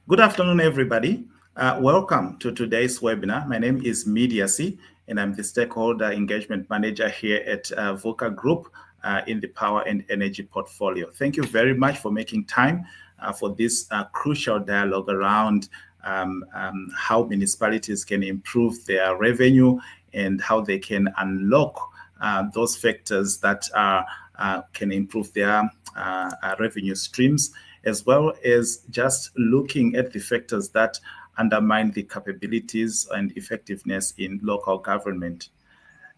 Good afternoon, everybody. Welcome to today's webinar. My name is Mediacy, and I'm the Stakeholder Engagement Manager here at VUKA Group in the Power and Energy portfolio. Thank you very much for making time for this crucial dialogue around how municipalities can improve their revenue and how they can unlock those factors that can improve their revenue streams, as well as just looking at the factors that undermine the capabilities and effectiveness in local government.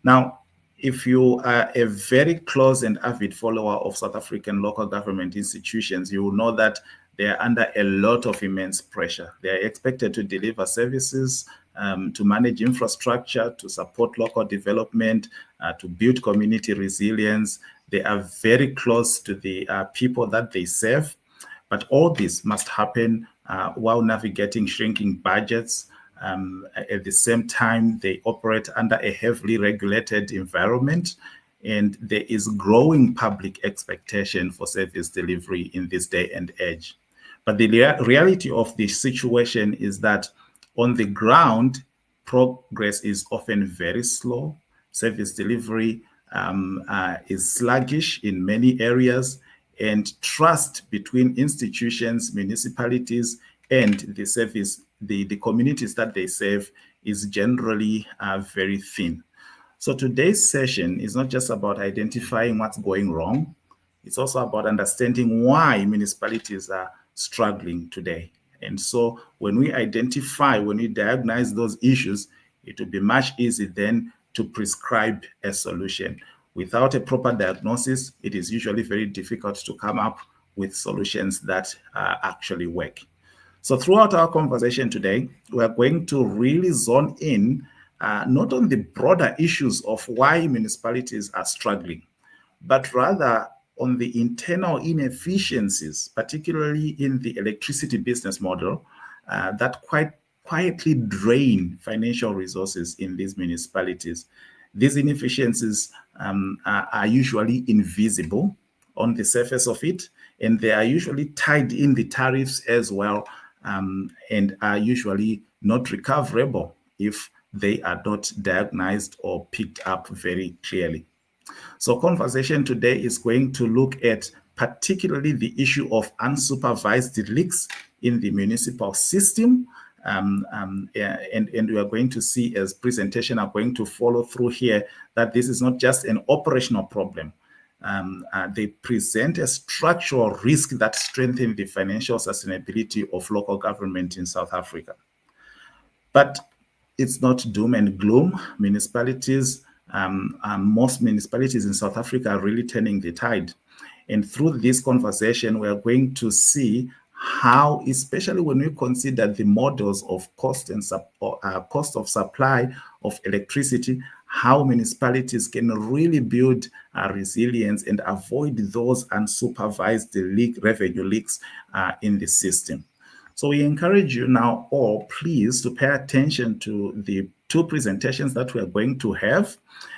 Now, if you are a very close and avid follower of South African local government institutions, you will know that they are under a lot of immense pressure. They are expected to deliver services, to manage infrastructure, to support local development, to build community resilience. They are very close to the people that they serve. But all this must happen while navigating shrinking budgets. At the same time, they operate under a heavily regulated environment, and there is growing public expectation for service delivery in this day and age. But the reality of the situation is that on the ground, progress is often very slow. Service delivery is sluggish in many areas, and trust between institutions, municipalities, and the communities that they serve is generally very thin. So today's session is not just about identifying what's going wrong. It's also about understanding why municipalities are struggling today. And so when we diagnose those issues, it will be much easier then to prescribe a solution. Without a proper diagnosis, it is usually very difficult to come up with solutions that actually work. So throughout our conversation today, we are going to really zone in not on the broader issues of why municipalities are struggling, but rather on the internal inefficiencies, particularly in the electricity business model, that quite quietly drain financial resources in these municipalities. These inefficiencies are usually invisible on the surface of it, and they are usually tied in the tariffs as well, and are usually not recoverable if they are not diagnosed or picked up very clearly. So conversation today is going to look at particularly the issue of unsupervised leaks in the municipal system. And we are going to see, as presentation are going to follow through here, that this is not just an operational problem. They present a structural risk that strengthens the financial sustainability of local government in South Africa. But it's not doom and gloom. Municipalities, most municipalities in South Africa are really turning the tide. And through this conversation, we are going to see how, especially when we consider the models of cost of supply of electricity, how municipalities can really build resilience and avoid those unsupervised revenue leaks in the system. So we encourage you now all, please, to pay attention to the two presentations that we are going to have.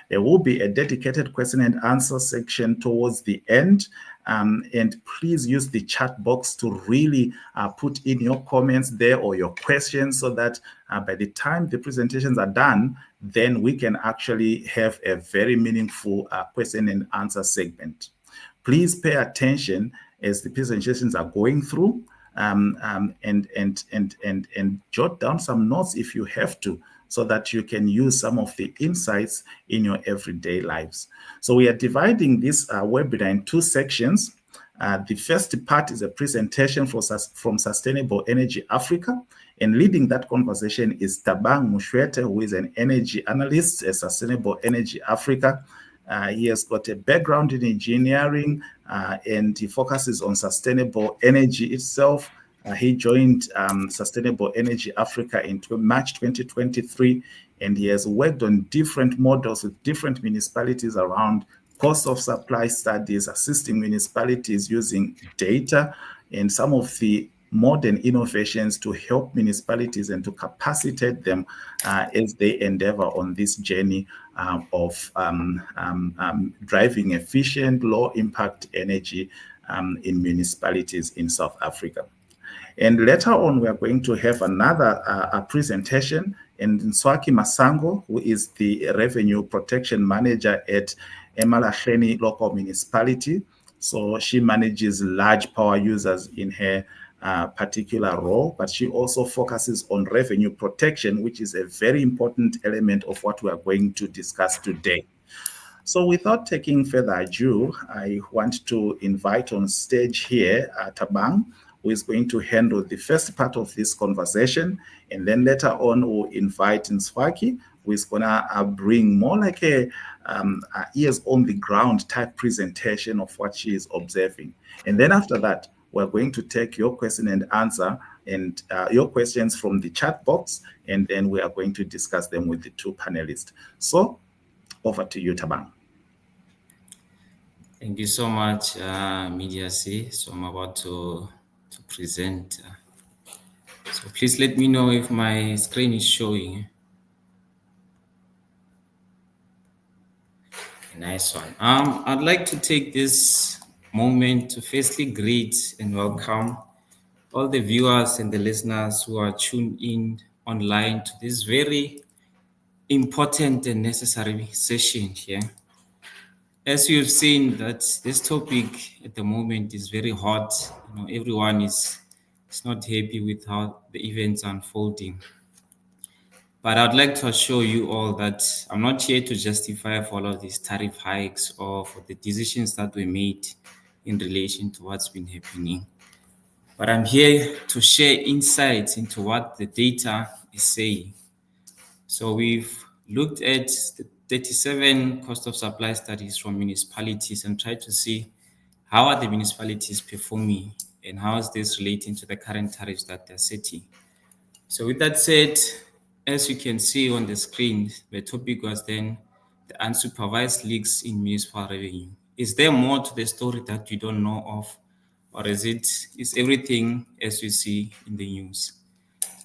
There will be a dedicated question and answer section towards the end. And please use the chat box to really put in your comments there or your questions, so that by the time the presentations are done, then we can actually have a very meaningful question and answer segment. Please pay attention as the presentations are going through, and jot down some notes if you have to, so that you can use some of the insights in your everyday lives. So we are dividing this webinar in two sections. The first part is a presentation from Sustainable Energy Africa, and leading that conversation is Thabang Moshoete, who is an energy analyst at Sustainable Energy Africa. He has got a background in engineering, and he focuses on sustainable energy itself. He joined Sustainable Energy Africa in March 2023, and he has worked on different models with different municipalities around cost of supply studies, assisting municipalities using data and some of the modern innovations to help municipalities and to capacitate them as they endeavor on this journey of driving efficient, low-impact energy in municipalities in South Africa. And later on, we are going to have another presentation, and Ntswaki Masango, who is the Revenue Protection Manager at eMalahleni Local Municipality. So she manages large power users in her particular role, but she also focuses on revenue protection, which is a very important element of what we are going to discuss today. So without taking further ado, I want to invite on stage here Thabang, who is going to handle the first part of this conversation. And then later on, we'll invite Ntswaki, who is going to bring more like a ears on the ground type presentation of what she is observing. And then after that, we're going to take your question and answer and your questions from the chat box, and then we are going to discuss them with the two panelists. So over to you, Thabang. Thank you so much, Mediacy. So I'm about to present. So please let me know if my screen is showing. Nice one. I'd like to take this moment to firstly greet and welcome all the viewers and the listeners who are tuned in online to this very important and necessary session here. As you've seen, that this topic at the moment is very hot. Everyone is not happy with how the events are unfolding. But I'd like to assure you all that I'm not here to justify for all of these tariff hikes or for the decisions that were made in relation to what's been happening. But I'm here to share insights into what the data is saying. So we've looked at the 37 cost of supply studies from municipalities and tried to see how are the municipalities performing and how is this relating to the current tariffs that they're setting. So with that said, as you can see on the screen, the topic was then the unsupervised leaks in municipal revenue. Is there more to the story that you don't know of, or is everything as you see in the news?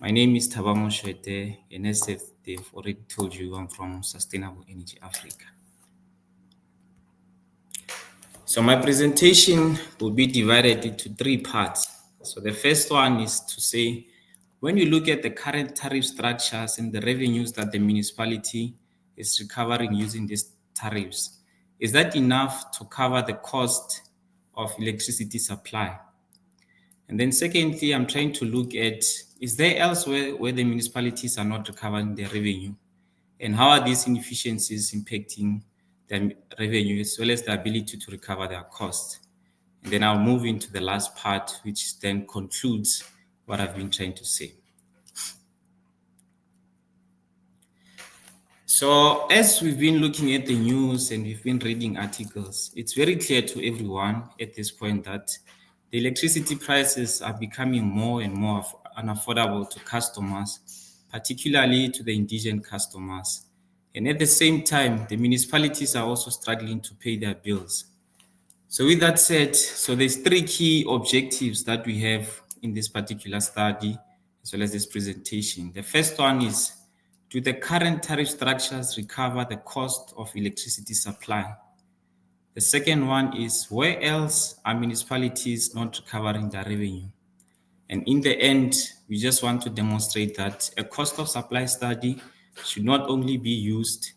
My name is Thabang Moshoete, and as they've already told you, I'm from Sustainable Energy Africa. So my presentation will be divided into three parts. So the first one is to say, when you look at the current tariff structures and the revenues that the municipality is recovering using these tariffs, is that enough to cover the cost of electricity supply? And then secondly, I'm trying to look at, is there elsewhere where the municipalities are not recovering their revenue? And how are these inefficiencies impacting their revenue as well as the ability to recover their costs? And then I'll move into the last part, which then concludes what I've been trying to say. So as we've been looking at the news and we've been reading articles, it's very clear to everyone at this point that the electricity prices are becoming more and more unaffordable to customers, particularly to the indigent customers. And at the same time, the municipalities are also struggling to pay their bills. So with that said, so there's three key objectives that we have in this particular study, as well as this presentation. The first one is, do the current tariff structures recover the cost of electricity supply? The second one is, where else are municipalities not recovering their revenue? And in the end, we just want to demonstrate that a cost of supply study should not only be used.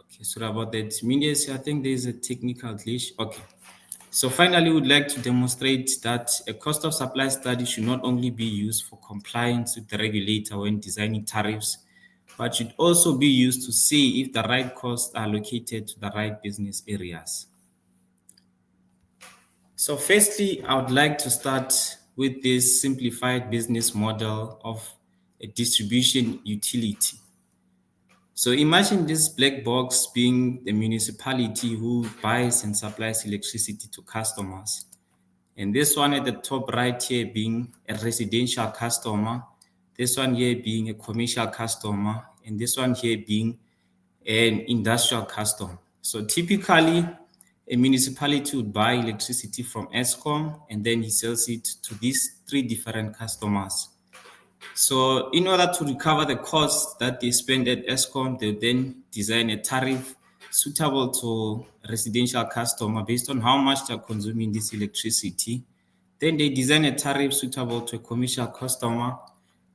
Okay, sorry about that. Mediacy, I think there is a technical glitch. Okay. So finally, we would like to demonstrate that a cost of supply study should not only be used for compliance with the regulator when designing tariffs, but should also be used to see if the right costs are located to the right business areas. So firstly, I would like to start with this simplified business model of a distribution utility. So imagine this black box being the municipality who buys and supplies electricity to customers. And this one at the top right here being a residential customer, this one here being a commercial customer, and this one here being an industrial customer. So typically, a municipality would buy electricity from Eskom, and then he sells it to these three different customers. So in order to recover the costs that they spend at Eskom, they then design a tariff suitable to residential customer based on how much they're consuming this electricity. Then they design a tariff suitable to a commercial customer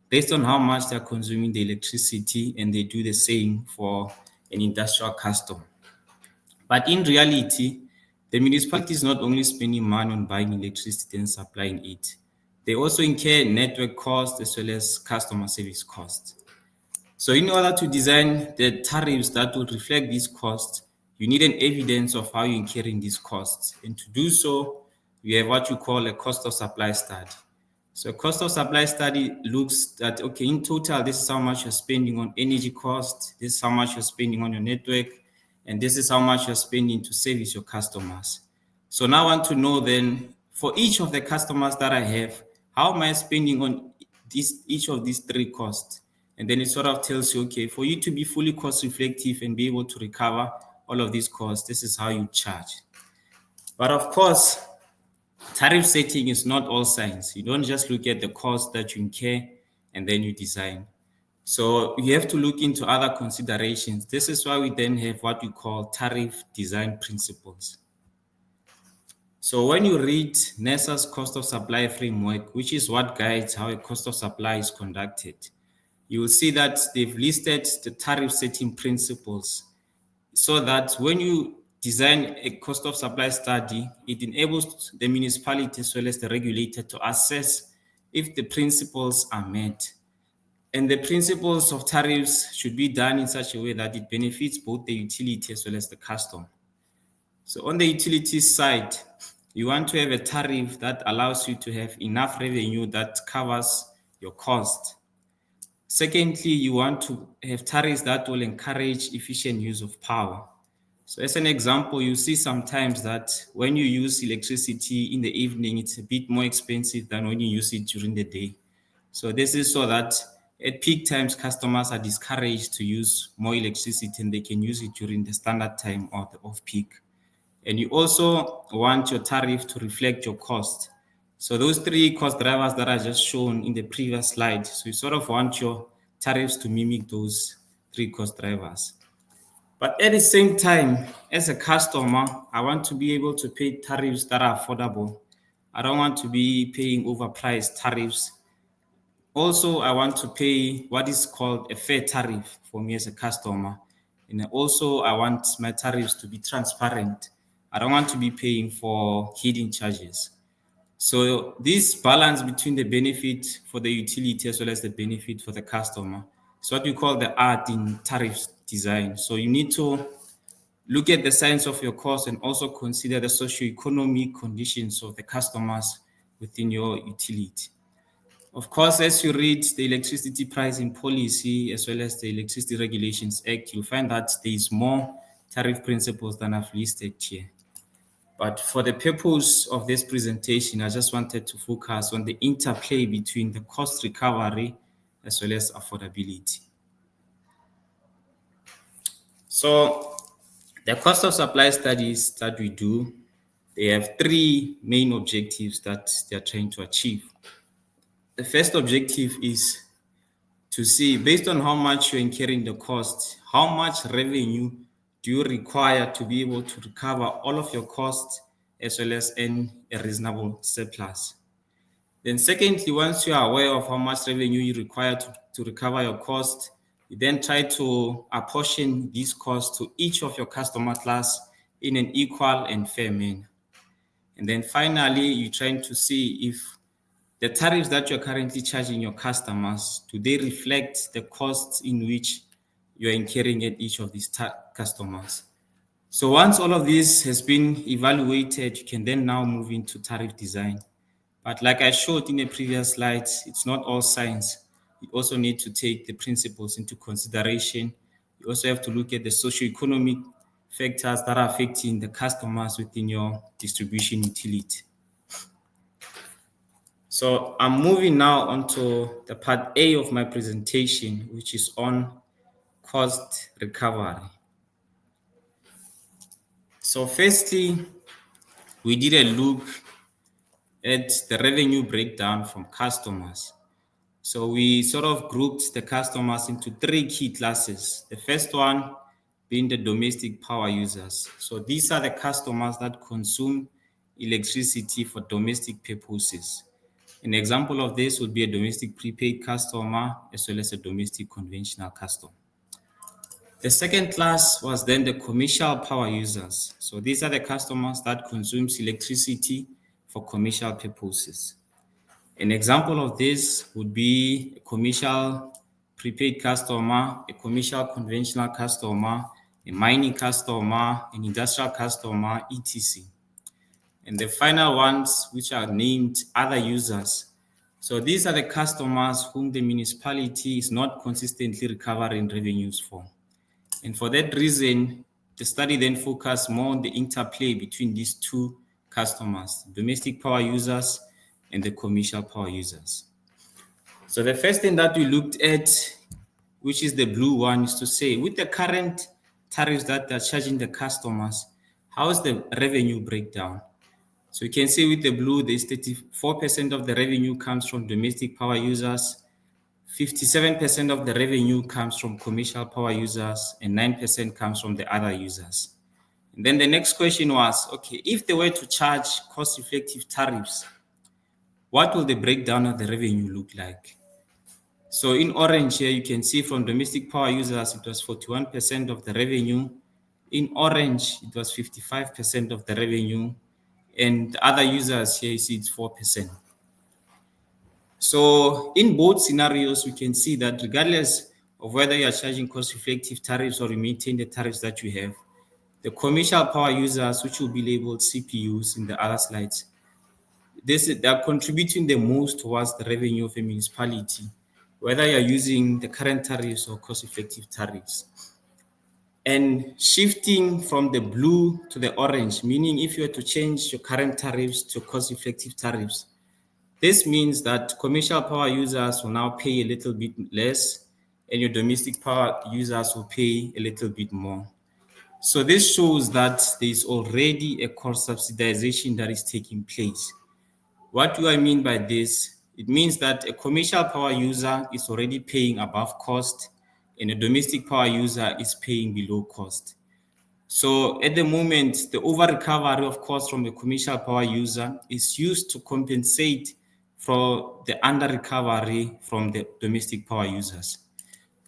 based on how much they're consuming the electricity, and they do the same for an industrial customer. But in reality, the municipality is not only spending money on buying electricity and supplying it, they also incur network costs as well as customer service costs. So in order to design the tariffs that will reflect these costs, you need an evidence of how you're incurring these costs. And to do so, you have what you call a cost of supply study. So a cost of supply study looks at, okay, in total, this is how much you're spending on energy cost, this is how much you're spending on your network, and this is how much you're spending to service your customers. So now I want to know then, for each of the customers that I have, how am I spending on each of these three costs? And then it sort of tells you, okay, for you to be fully cost reflective and be able to recover all of these costs, this is how you charge. But of course, tariff setting is not all science. You don't just look at the cost that you incur and then you design. So you have to look into other considerations. This is why we then have what we call tariff design principles. So when you read NESA's cost of supply framework, which is what guides how a cost of supply is conducted, you will see that they've listed the tariff setting principles so that when you design a cost of supply study, it enables the municipality as well as the regulator to assess if the principles are met. And the principles of tariffs should be done in such a way that it benefits both the utility as well as the customer. So on the utility side, you want to have a tariff that allows you to have enough revenue that covers your cost. Secondly, you want to have tariffs that will encourage efficient use of power. So as an example, you see sometimes that when you use electricity in the evening, it's a bit more expensive than when you use it during the day. So this is so that at peak times, customers are discouraged to use more electricity and they can use it during the standard time or the off-peak. And you also want your tariff to reflect your cost. So those three cost drivers that I just shown in the previous slide, so you sort of want your tariffs to mimic those three cost drivers. But at the same time, as a customer, I want to be able to pay tariffs that are affordable. I don't want to be paying overpriced tariffs. Also, I want to pay what is called a fair tariff for me as a customer. And also, I want my tariffs to be transparent. I don't want to be paying for hidden charges. So this balance between the benefit for the utility as well as the benefit for the customer is what we call the art in tariff design. So you need to look at the science of your cost and also consider the socio-economic conditions of the customers within your utility. Of course, as you read the electricity pricing policy as well as the Electricity Regulations Act, you'll find that there is more tariff principles than I've listed here. But for the purpose of this presentation, I just wanted to focus on the interplay between the cost recovery as well as affordability. So the cost of supply studies that we do, they have three main objectives that they're trying to achieve. The first objective is to see, based on how much you're incurring the cost, how much revenue do you require to be able to recover all of your costs as well as earn a reasonable surplus. Then secondly, once you are aware of how much revenue you require to recover your cost, you then try to apportion these costs to each of your customer class in an equal and fair manner. And then finally, you're trying to see if the tariffs that you're currently charging your customers, do they reflect the costs in which you're incurring at each of these customers? So once all of this has been evaluated, you can then now move into tariff design. But like I showed in the previous slides, it's not all science. You also need to take the principles into consideration. You also have to look at the socio-economic factors that are affecting the customers within your distribution utility. So I'm moving now onto the part A of my presentation, which is on cost recovery. So firstly, we did a look at the revenue breakdown from customers. So we sort of grouped the customers into three key classes. The first one being the domestic power users. So these are the customers that consume electricity for domestic purposes. An example of this would be a domestic prepaid customer as well as a domestic conventional customer. The second class was then the commercial power users. So these are the customers that consumes electricity for commercial purposes. An example of this would be a commercial prepaid customer, a commercial conventional customer, a mining customer, an industrial customer, etc. And the final ones, which are named other users. So these are the customers whom the municipality is not consistently recovering revenues for. And for that reason, the study then focused more on the interplay between these two customers, domestic power users and the commercial power users. So the first thing that we looked at, which is the blue one, is to say, with the current tariffs that they're charging the customers, how is the revenue breakdown? So you can see with the blue, there's 34% of the revenue comes from domestic power users, 57% of the revenue comes from commercial power users, and 9% comes from the other users. And then the next question was, okay, if they were to charge cost-effective tariffs, what will the breakdown of the revenue look like? So in orange here, you can see from domestic power users, it was 41% of the revenue. In orange, it was 55% of the revenue. And the other users here, you see it's 4%. So in both scenarios, we can see that regardless of whether you are charging cost-effective tariffs or you maintain the tariffs that you have, the commercial power users, which will be labeled CPUs in the other slides, they are contributing the most towards the revenue of a municipality, whether you're using the current tariffs or cost-effective tariffs. And shifting from the blue to the orange, meaning if you were to change your current tariffs to cost-effective tariffs, this means that commercial power users will now pay a little bit less and your domestic power users will pay a little bit more. So this shows that there is already a cost subsidization that is taking place. What do I mean by this? It means that a commercial power user is already paying above cost and a domestic power user is paying below cost. So at the moment, the over-recovery of cost from the commercial power user is used to compensate for the under-recovery from the domestic power users.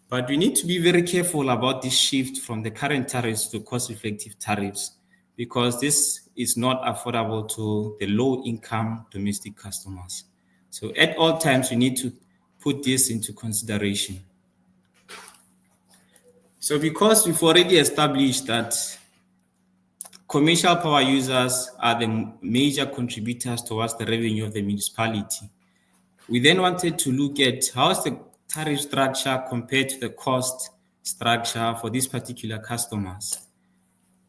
But we need to be very careful about this shift from the current tariffs to cost-effective tariffs, because this is not affordable to the low-income domestic customers. So at all times, we need to put this into consideration. So because we've already established that commercial power users are the major contributors towards the revenue of the municipality, we then wanted to look at how is the tariff structure compared to the cost structure for these particular customers.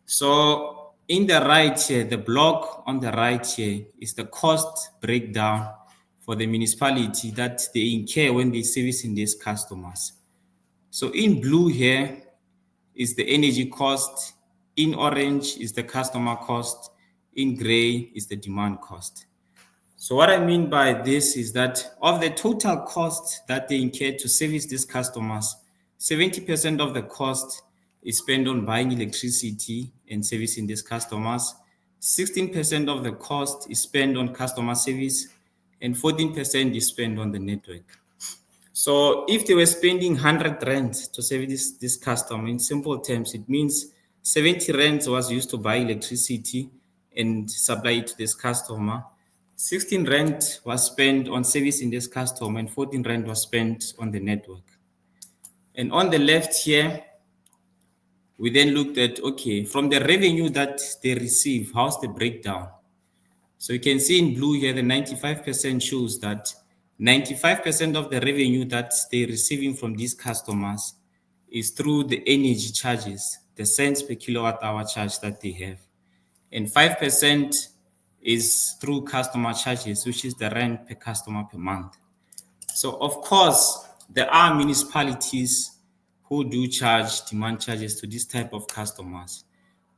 So in the right here, the block on the right here is the cost breakdown for the municipality that they incur when they servicing these customers. So in blue here is the energy cost, in orange is the customer cost, in gray is the demand cost. So what I mean by this is that of the total cost that they incur to service these customers, 70% of the cost is spent on buying electricity and servicing these customers. 16% of the cost is spent on customer service and 14% is spent on the network. So if they were spending 100 rand to service this customer, in simple terms, it means 70 rand was used to buy electricity and supply it to this customer. 16 rand was spent on servicing this customer and 14 rand was spent on the network. And on the left here, we then looked at, okay, from the revenue that they receive, how's the breakdown? So you can see in blue here, the 95% shows that 95% of the revenue that they're receiving from these customers is through the energy charges, the cents per kilowatt hour charge that they have. And 5% is through customer charges, which is the rent per customer per month. So of course, there are municipalities who do charge demand charges to this type of customers.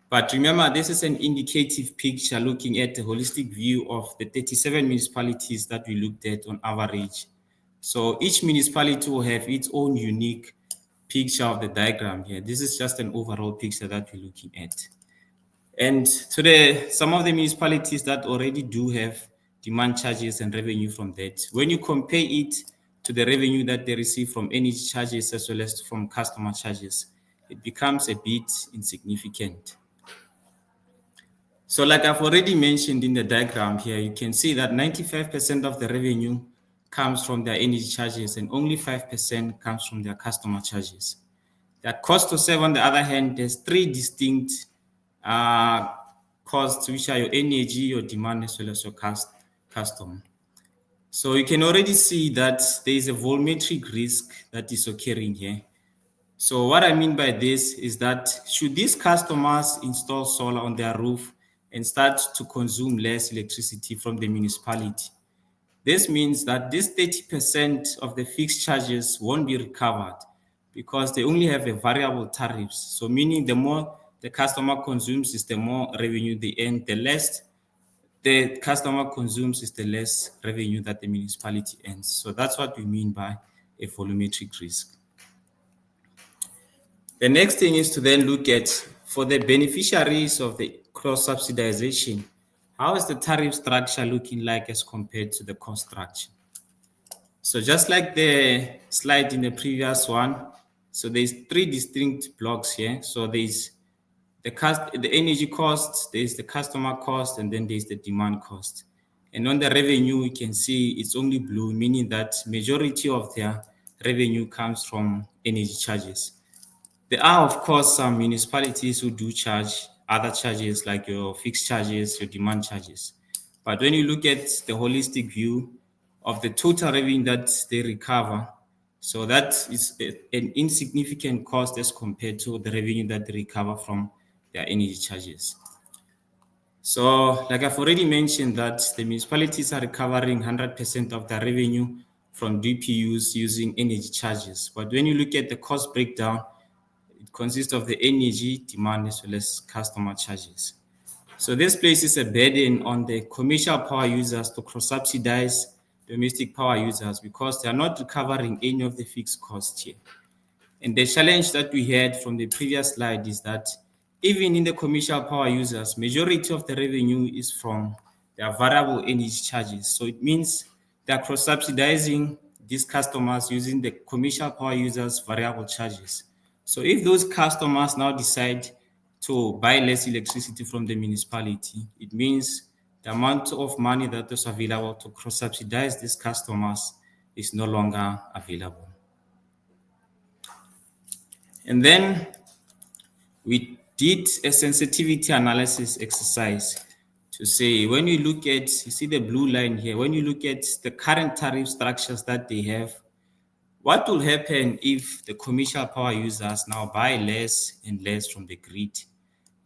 But remember, this is an indicative picture looking at the holistic view of the 37 municipalities that we looked at on average. So each municipality will have its own unique picture of the diagram here. This is just an overall picture that we're looking at. And to some of the municipalities that already do have demand charges and revenue from that, when you compare it to the revenue that they receive from energy charges as well as from customer charges, it becomes a bit insignificant. So like I've already mentioned in the diagram here, you can see that 95% of the revenue comes from their energy charges and only 5% comes from their customer charges. Their cost to serve, on the other hand, there's three distinct costs, which are your energy, your demand, as well as your custom. So you can already see that there is a volumetric risk that is occurring here. So what I mean by this is that should these customers install solar on their roof and start to consume less electricity from the municipality, this means that this 30% of the fixed charges won't be recovered because they only have a variable tariffs. So meaning the more the customer consumes is the more revenue they earn, the less the customer consumes is the less revenue that the municipality earns. So that's what we mean by a volumetric risk. The next thing is to then look at, for the beneficiaries of the cross-subsidization, how is the tariff structure looking like as compared to the cost structure? So just like the slide in the previous one, so there's three distinct blocks here. So there's the energy cost, there's the customer cost, and then there's the demand cost. And on the revenue, you can see it's only blue, meaning that majority of their revenue comes from energy charges. There are, of course, some municipalities who do charge other charges like your fixed charges, your demand charges. But when you look at the holistic view of the total revenue that they recover, so that is an insignificant cost as compared to the revenue that they recover from their energy charges. So like I've already mentioned that the municipalities are recovering 100% of their revenue from DPUs using energy charges. But when you look at the cost breakdown, it consists of the energy, demand, as well as customer charges. So this places a burden on the commercial power users to cross-subsidize domestic power users because they are not recovering any of the fixed costs here. And the challenge that we had from the previous slide is that even in the commercial power users, majority of the revenue is from their variable energy charges. So it means they are cross-subsidizing these customers using the commercial power users' variable charges. So if those customers now decide to buy less electricity from the municipality, it means the amount of money that is available to cross-subsidize these customers is no longer available. And then we did a sensitivity analysis exercise to say, when you look at, you see the blue line here, when you look at the current tariff structures that they have, what will happen if the commercial power users now buy less and less from the grid?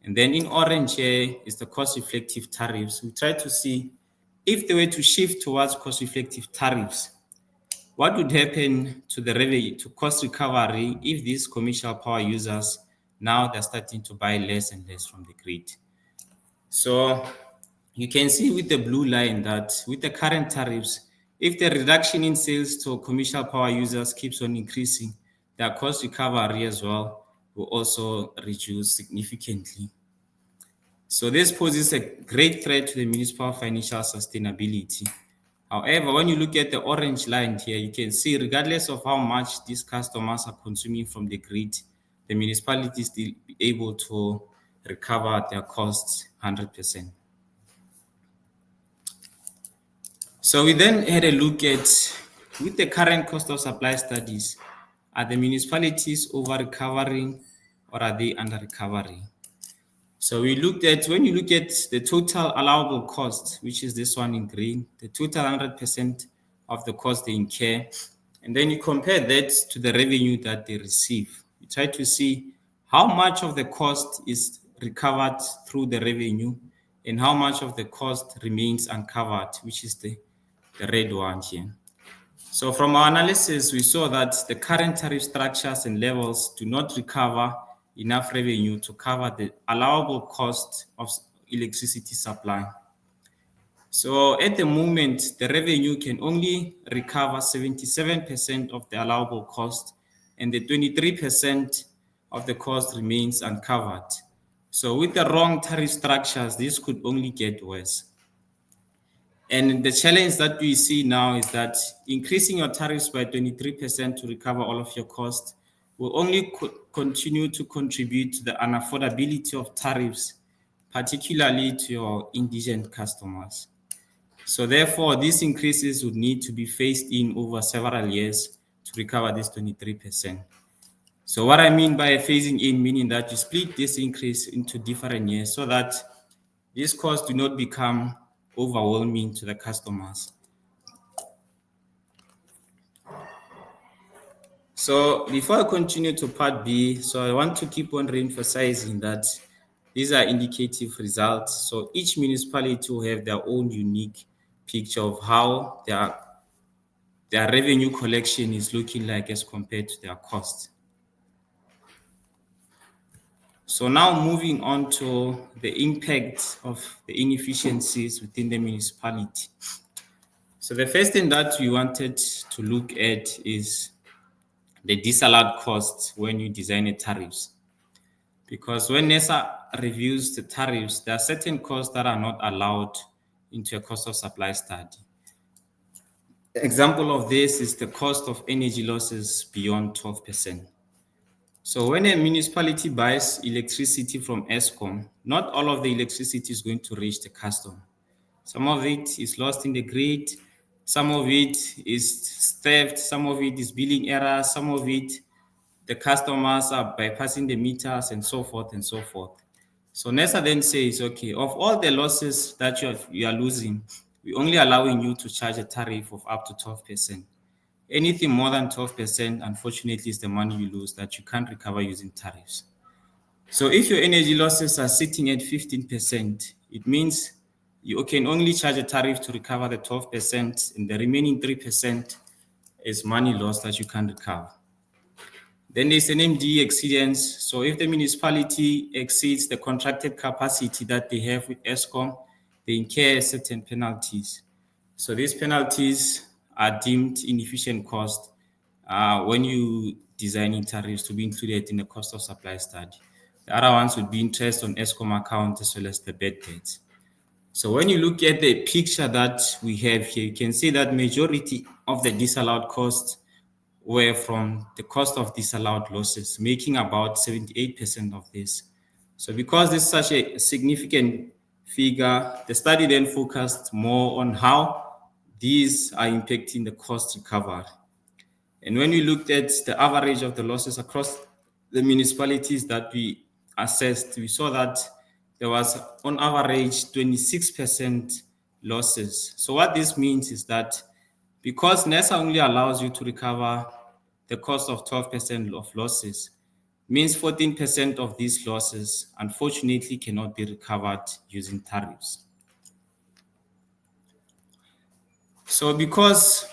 And then in orange here is the cost-effective tariffs. We try to see if they were to shift towards cost-effective tariffs, what would happen to the revenue, to cost recovery if these commercial power users now they're starting to buy less and less from the grid? So you can see with the blue line that with the current tariffs, if the reduction in sales to commercial power users keeps on increasing, their cost recovery as well will also reduce significantly. So this poses a great threat to the municipal financial sustainability. However, when you look at the orange line here, you can see regardless of how much these customers are consuming from the grid, the municipality is still able to recover their costs 100%. So we then had a look at, with the current cost of supply studies, are the municipalities over-recovering or are they under-recovering? So we looked at, when you look at the total allowable cost, which is this one in green, the total 100% of the cost they incur, and then you compare that to the revenue that they receive. You try to see how much of the cost is recovered through the revenue and how much of the cost remains uncovered, which is the red one here. So from our analysis, we saw that the current tariff structures and levels do not recover enough revenue to cover the allowable cost of electricity supply. So at the moment, the revenue can only recover 77% of the allowable cost, and the 23% of the cost remains uncovered. So with the wrong tariff structures, this could only get worse. And the challenge that we see now is that increasing your tariffs by 23% to recover all of your costs will only continue to contribute to the unaffordability of tariffs, particularly to your indigent customers. So therefore, these increases would need to be phased in over several years to recover this 23%. So what I mean by phasing in, meaning that you split this increase into different years so that these costs do not become overwhelming to the customers. So before I continue to part B, so I want to keep on re-emphasizing that these are indicative results. So each municipality will have their own unique picture of how their revenue collection is looking like as compared to their cost. So now moving on to the impact of the inefficiencies within the municipality. So the first thing that we wanted to look at is the disallowed costs when you design a tariffs. Because when NESA reviews the tariffs, there are certain costs that are not allowed into a cost of supply study. Example of this is the cost of energy losses beyond 12%. So when a municipality buys electricity from Eskom, not all of the electricity is going to reach the customer. Some of it is lost in the grid, some of it is theft, some of it is billing errors, some of it the customers are bypassing the meters and so forth and so forth. So NESA then says, okay, of all the losses that you are losing, we're only allowing you to charge a tariff of up to 12%. Anything more than 12%, unfortunately, is the money you lose that you can't recover using tariffs. So if your energy losses are sitting at 15%, it means you can only charge a tariff to recover the 12%, and the remaining 3% is money lost that you can't recover. Then there's an MD exceedance. So if the municipality exceeds the contracted capacity that they have with Eskom, they incur certain penalties. So these penalties are deemed inefficient cost when you designing tariffs to be included in the cost of supply study. The other ones would be interest on Eskom account as well as the bad debts. So when you look at the picture that we have here, you can see that majority of the disallowed costs were from the cost of disallowed losses, making about 78% of this. So because this is such a significant figure, the study then focused more on how these are impacting the cost recovery. And when we looked at the average of the losses across the municipalities that we assessed, we saw that there was on average 26% losses. So what this means is that because NESA only allows you to recover the cost of 12% of losses, means 14% of these losses unfortunately cannot be recovered using tariffs. So because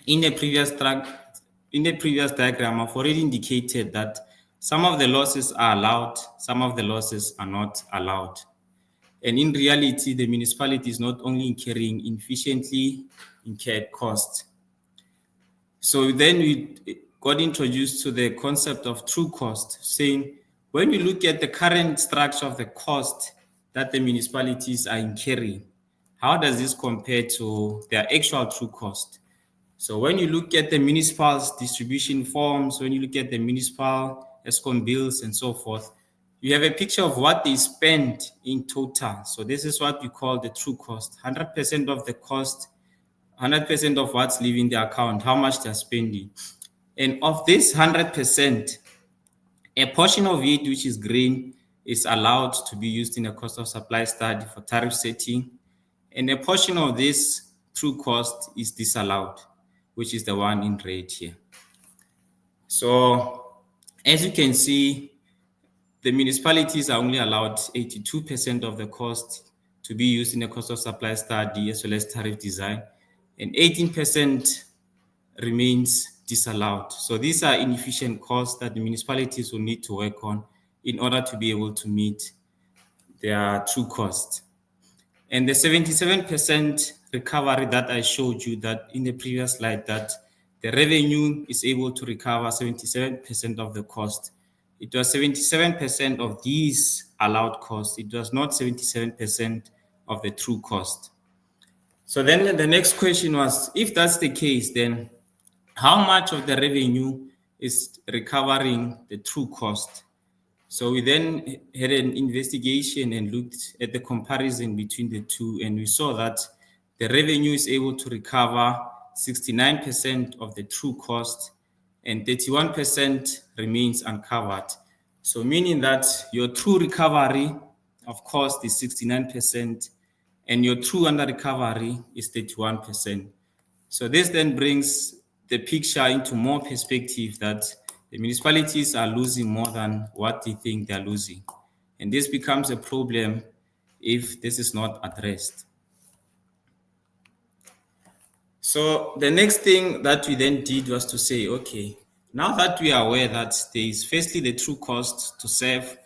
in the previous diagram, I've already indicated that some of the losses are allowed, some of the losses are not allowed. And in reality, the municipality is not only incurring inefficiently incurred costs. So then we got introduced to the concept of true cost, saying when you look at the current structure of the cost that the municipalities are incurring, how does this compare to their actual true cost? So when you look at the municipal's distribution forms, when you look at the municipal Eskom bills and so forth, you have a picture of what they spend in total. So this is what we call the true cost, 100% of the cost, 100% of what's leaving the account, how much they're spending. And of this 100%, a portion of it, which is green, is allowed to be used in a cost of supply study for tariff setting. And a portion of this true cost is disallowed, which is the one in red here. So as you can see, the municipalities are only allowed 82% of the cost to be used in the cost of supply study as well as tariff design, and 18% remains disallowed. So these are inefficient costs that the municipalities will need to work on in order to be able to meet their true cost. And the 77% recovery that I showed you that in the previous slide, that the revenue is able to recover 77% of the cost, it was 77% of these allowed costs. It was not 77% of the true cost. So then the next question was, if that's the case, then how much of the revenue is recovering the true cost? So we then had an investigation and looked at the comparison between the two, and we saw that the revenue is able to recover 69% of the true cost and 31% remains uncovered. So meaning that your true recovery of cost is 69% and your true under recovery is 31%. So this then brings the picture into more perspective that the municipalities are losing more than what they think they're losing. And this becomes a problem if this is not addressed. So the next thing that we then did was to say, okay, now that we are aware that there is firstly the true cost to serve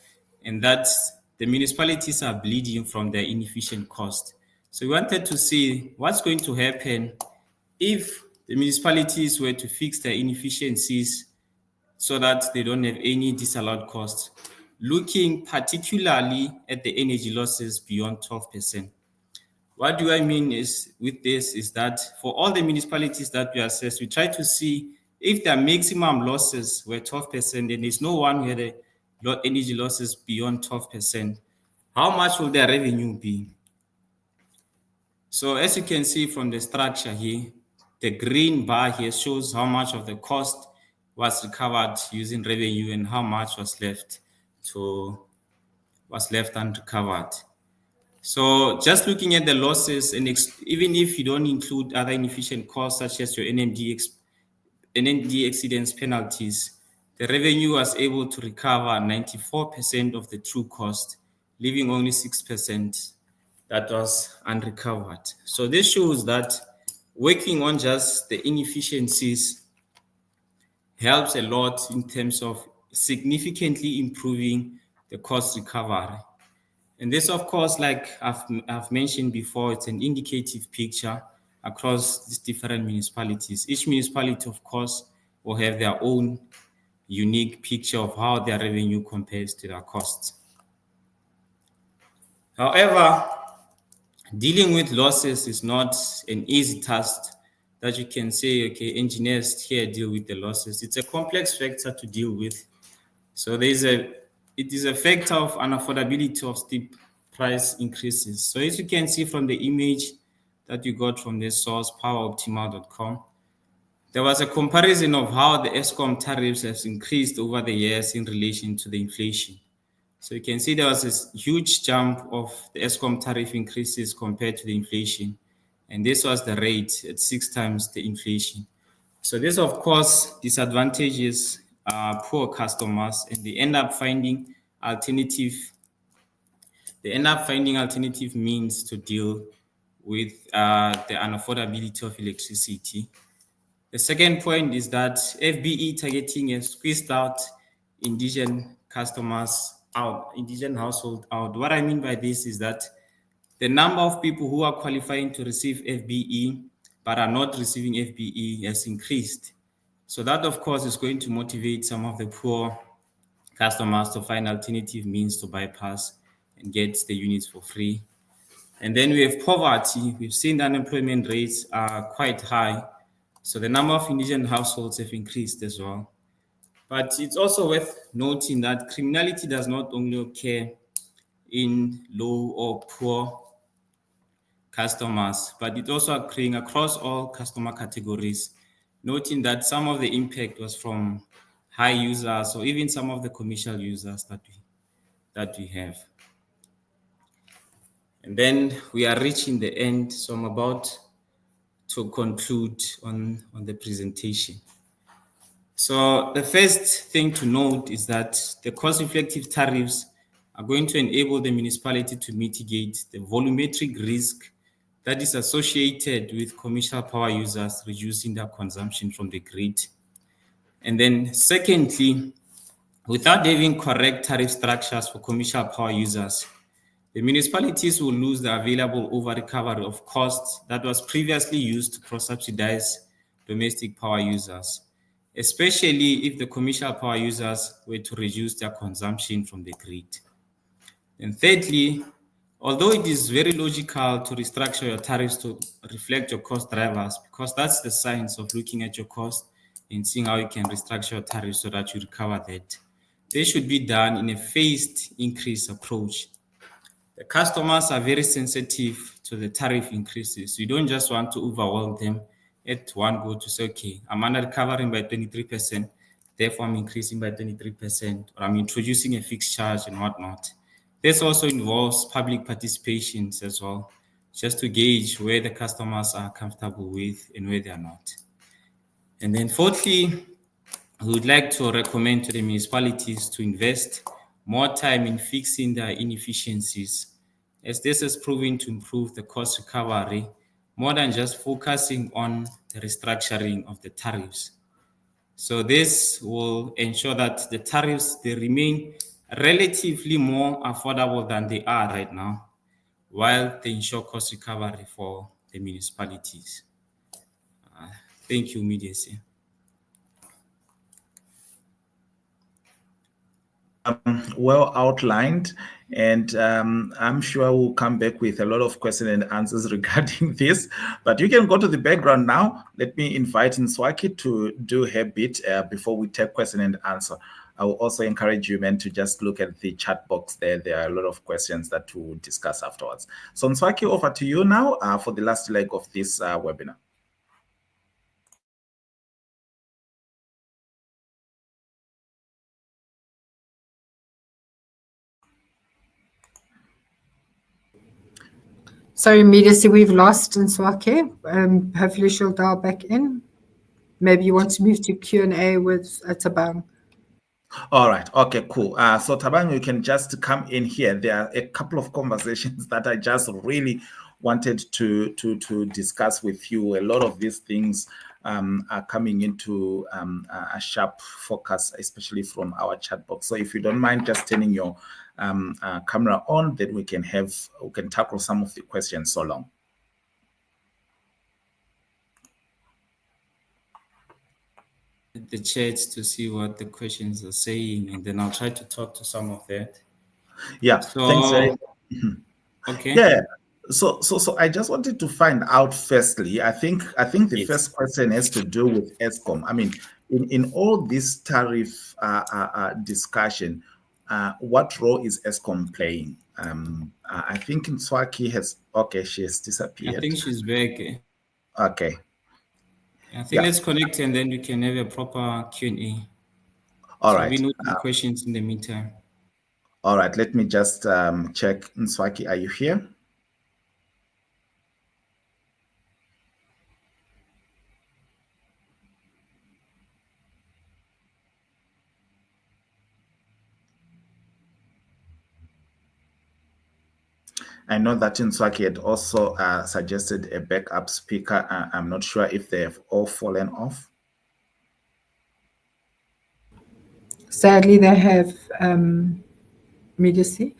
and that the municipalities are bleeding from their inefficient cost. So we wanted to see what's going to happen if the municipalities were to fix their inefficiencies so that they don't have any disallowed costs, looking particularly at the energy losses beyond 12%. What do I mean is with this is that for all the municipalities that we assess, we try to see if their maximum losses were 12% and there's no one who had energy losses beyond 12%, how much will their revenue be? So as you can see from the structure here, the green bar here shows how much of the cost was recovered using revenue and how much was left unrecovered. So just looking at the losses, and even if you don't include other inefficient costs such as your NMD exceedance penalties, the revenue was able to recover 94% of the true cost, leaving only 6% that was unrecovered. So this shows that working on just the inefficiencies helps a lot in terms of significantly improving the cost recovery. And this, of course, like I've mentioned before, it's an indicative picture across these different municipalities. Each municipality, of course, will have their own unique picture of how their revenue compares to their costs. However, dealing with losses is not an easy task that you can say, okay, engineers here deal with the losses. It's a complex factor to deal with. So it is a factor of unaffordability of steep price increases. So as you can see from the image that you got from the source, poweroptimal.com, there was a comparison of how the Eskom tariffs have increased over the years in relation to the inflation. So you can see there was this huge jump of the Eskom tariff increases compared to the inflation. And this was the rate at 6 times the inflation. So this, of course, disadvantages poor customers, and they end up finding alternative means to deal with the unaffordability of electricity. The second point is that FBE targeting has squeezed out indigent households out. What I mean by this is that the number of people who are qualifying to receive FBE but are not receiving FBE has increased. So that, of course, is going to motivate some of the poor customers to find alternative means to bypass and get the units for free. And then we have poverty. We've seen the unemployment rates are quite high. So the number of indigent households have increased as well. But it's also worth noting that criminality does not only occur in low or poor customers, but it's also occurring across all customer categories, noting that some of the impact was from high users or even some of the commercial users that we have. And then we are reaching the end, so I'm about to conclude on the presentation. So the first thing to note is that the cost-effective tariffs are going to enable the municipality to mitigate the volumetric risk that is associated with commercial power users reducing their consumption from the grid. And then secondly, without having correct tariff structures for commercial power users, the municipalities will lose the available over-recovery of costs that was previously used to cross-subsidize domestic power users. especially if the commercial power users were to reduce their consumption from the grid. And thirdly, although it is very logical to restructure your tariffs to reflect your cost drivers, because that's the science of looking at your cost and seeing how you can restructure your tariffs so that you recover that, they should be done in a phased increase approach. The customers are very sensitive to the tariff increases. You don't just want to overwhelm them at one go to say, okay, I'm under recovering by 23%, therefore I'm increasing by 23%, or I'm introducing a fixed charge and whatnot. This also involves public participations as well, just to gauge where the customers are comfortable with and where they are not. And then fourthly, we would like to recommend to the municipalities to invest more time in fixing their inefficiencies, as this has proven to improve the cost recovery more than just focusing on the restructuring of the tariffs. So this will ensure that the tariffs, they remain relatively more affordable than they are right now, while they ensure cost recovery for the municipalities. Thank you, Mediacy. Well outlined, and I'm sure we'll come back with a lot of questions and answers regarding this. But you can go to the background now. Let me invite Ntswaki to do her bit before we take question and answer. I will also encourage you, men, to just look at the chat box there. There are a lot of questions that we'll discuss afterwards. So Ntswaki, over to you now for the last leg of this webinar. Sorry, Mediacy, we've lost Ntswaki. Hopefully she'll dial back in. Maybe you want to move to Q&A with Thabang. All right. Okay, cool. So Thabang, you can just come in here. There are a couple of conversations that I just really wanted to discuss with you. A lot of these things are coming into a sharp focus, especially from our chat box. So if you don't mind just turning your camera on, then we can tackle some of the questions so long. The chat to see what the questions are saying, and then I'll try to talk to some of that. Yeah, so, thanks. Okay. Yeah. So I just wanted to find out firstly, I think the Yes. first question has to do with Eskom. I mean, in all this tariff discussion, what role is Eskom playing? I think Ntswaki she has disappeared. I think she's back. Okay. I think let's connect and then we can have a proper Q&A. All right. We note the questions in the meantime. All right. Let me just check. Ntswaki, are you here? I know that Ntswaki had also suggested a backup speaker. I'm not sure if they have all fallen off. Sadly, they have Mediacy.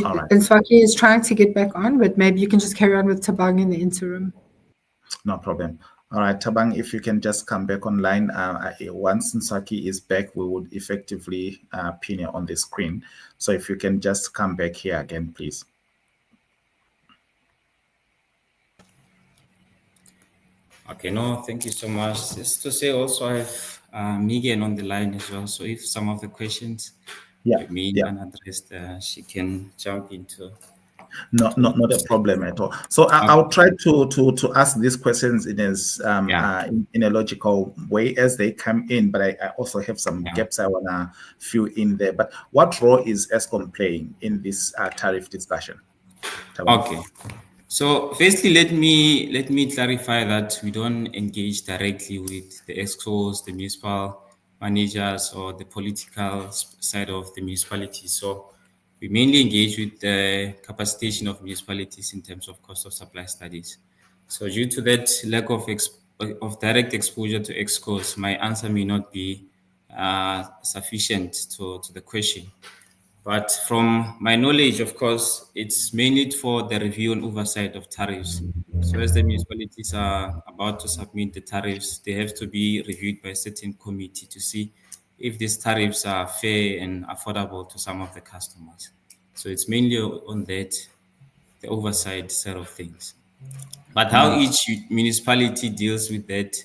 Right. Ntswaki is trying to get back on, but maybe you can just carry on with Thabang in the interim. No problem. All right, Thabang, if you can just come back online. Once Ntswaki is back, we would effectively pin you on the screen. So if you can just come back here again, please. Okay, no, thank you so much. Just to say also I have Megan on the line as well. So if some of the questions remain unaddressed, she can jump into. Not a problem at all. So I'll try to ask these questions in a logical way as they come in, but I also have some gaps I wanna fill in there. But what role is Eskom playing in this tariff discussion? Okay. So firstly, let me clarify that we don't engage directly with the EXCOs, the municipal managers, or the political side of the municipality. So we mainly engage with the capacitation of municipalities in terms of cost of supply studies. So due to that lack of direct exposure to EXCOs, my answer may not be sufficient to the question. But from my knowledge, of course, it's mainly for the review and oversight of tariffs. So as the municipalities are about to submit the tariffs, they have to be reviewed by a certain committee to see if these tariffs are fair and affordable to some of the customers. So it's mainly on that, the oversight side of things. But how each municipality deals with that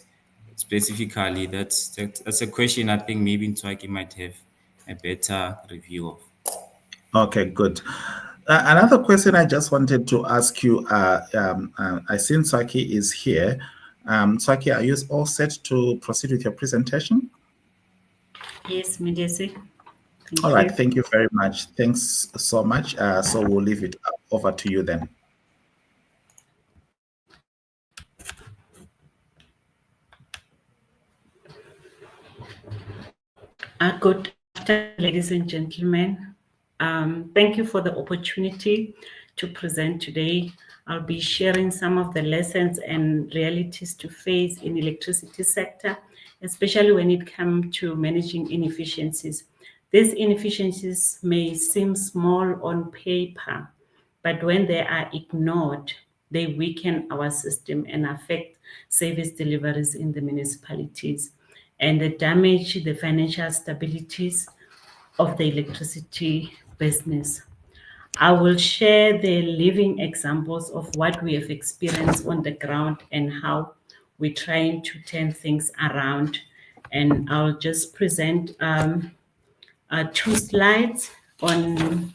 specifically, that's a question I think maybe Ntswaki might have a better review of. Okay, good. Another question I just wanted to ask you, I see Ntswaki is here. Ntswaki, are you all set to proceed with your presentation? Yes, Mediacy. All right, thank you very much. Thanks so much. So we'll leave it over to you then. Good afternoon, ladies and gentlemen. Thank you for the opportunity to present today. I'll be sharing some of the lessons and realities to face in electricity sector, especially when it comes to managing inefficiencies. These inefficiencies may seem small on paper, but when they are ignored, they weaken our system and affect service deliveries in the municipalities, and they damage the financial stabilities of the electricity business. I will share the living examples of what we have experienced on the ground and how we're trying to turn things around. And I'll just present 2 slides on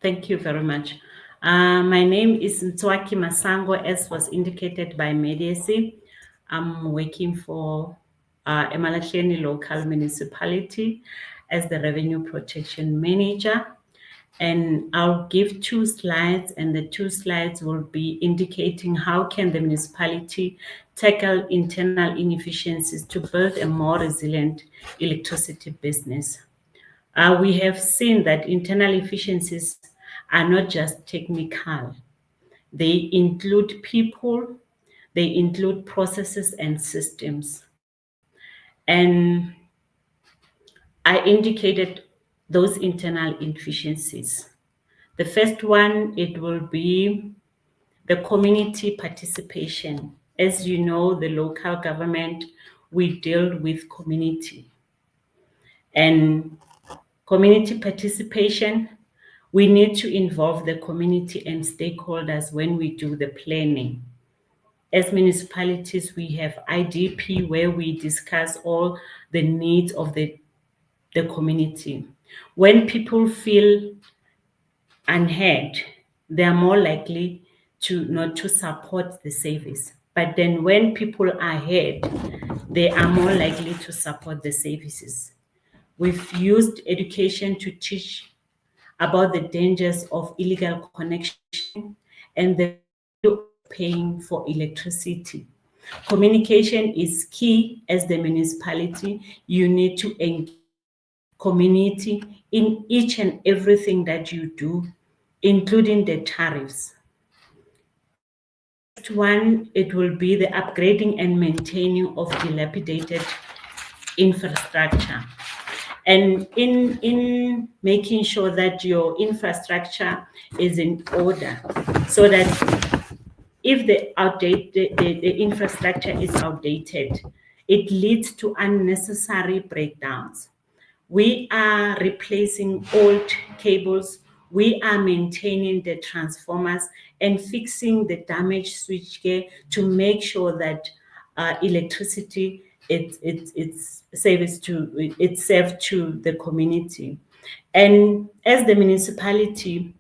thank you very much. My name is Ntswaki Masango, as was indicated by Mediacy. I'm working for eMalahleni local municipality as the revenue protection manager. And I'll give 2 slides, and the 2 slides will be indicating how can the municipality tackle internal inefficiencies to build a more resilient electricity business. We have seen that internal efficiencies are not just technical. They include people, they include processes and systems. And I indicated those internal inefficiencies. The first one, it will be the community participation. As you know, the local government, we deal with community. And community participation, we need to involve the community and stakeholders when we do the planning. As municipalities, we have IDP where we discuss all the needs of the community. When people feel unheard, they are more likely to not to support the service. But then when people are heard, they are more likely to support the services. We've used education to teach about the dangers of illegal connection and the value of paying for electricity. Communication is key. As the municipality, you need to engage community in each and everything that you do, including the tariffs. Next one, it will be the upgrading and maintaining of dilapidated infrastructure. And in making sure that your infrastructure is in order, so that if the infrastructure is outdated, it leads to unnecessary breakdowns. We are replacing old cables, we are maintaining the transformers and fixing the damaged switchgear to make sure that electricity it's served to the community. And as the municipality,